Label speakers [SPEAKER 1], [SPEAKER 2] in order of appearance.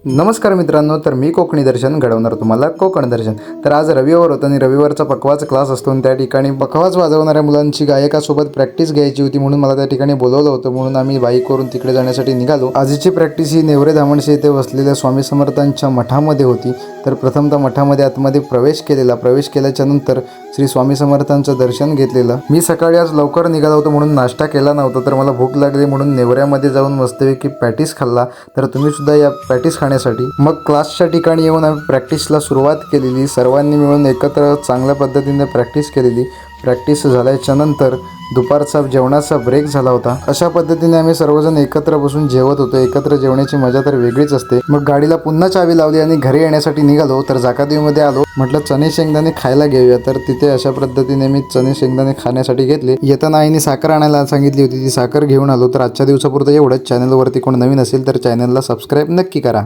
[SPEAKER 1] नमस्कार मित्रांनो, तर मी कोकणी दर्शन घडवणार तुम्हाला कोकण दर्शन। तर आज रविवार होता आणि रविवारचा पखवाज क्लास असतो आणि त्या ठिकाणी पखवाज वाजवणाऱ्या मुलांची गायकासोबत प्रॅक्टिस घ्यायची होती, म्हणून मला त्या ठिकाणी बोलवलं होतं। म्हणून आम्ही बाईकवरून तिकडे जाण्यासाठी निघालो। आजची प्रॅक्टिस ही नेवरे धामणशी येथे वसलेल्या स्वामी समर्थांच्या मठामध्ये होती। तर प्रथमतः मठामध्ये आतमध्ये प्रवेश केल्याच्या नंतर श्री स्वामी समर्थांचं दर्शन घेतलेलं। मी सकाळी आज लवकर निघालो होतो म्हणून नाश्ता केला नव्हता, तर मला भूक लागली म्हणून नेवऱ्यामध्ये जाऊन मस्तपैकी पॅटीस खाल्ला। तर तुम्ही सुद्धा या पॅटीस खाण्यासाठी मग क्लासच्या ठिकाणी येऊन आम्ही प्रॅक्टिसला सुरुवात केलेली। सर्वांनी मिळून एकत्र चांगल्या पद्धतीने प्रॅक्टिस केलेली। प्रॅक्टिस झाल्याच्या नंतर दुपारचा जेवणाचा ब्रेक झाला होता। अशा पद्धतीने आम्ही सर्वजण एकत्र बसून जेवत होतो। एकत्र जेवण्याची मजा तर वेगळीच असते। मग गाडीला पुन्हा चावी लावली आणि घरी येण्यासाठी निघालो। तर जाकादेवीमध्ये आलो, म्हटलं चणे शेंगदाणे खायला घेऊया। तर तिथे अशा पद्धतीने मी चणे शेंगदाणे खाण्यासाठी घेतले। येताना आईने साखर आणायला सांगितली होती, ती साखर घेऊन आलो। तर आजच्या दिवसापुरतं एवढंच। चॅनलवरती कोण नवीन असेल तर चॅनलला सबस्क्राईब नक्की करा।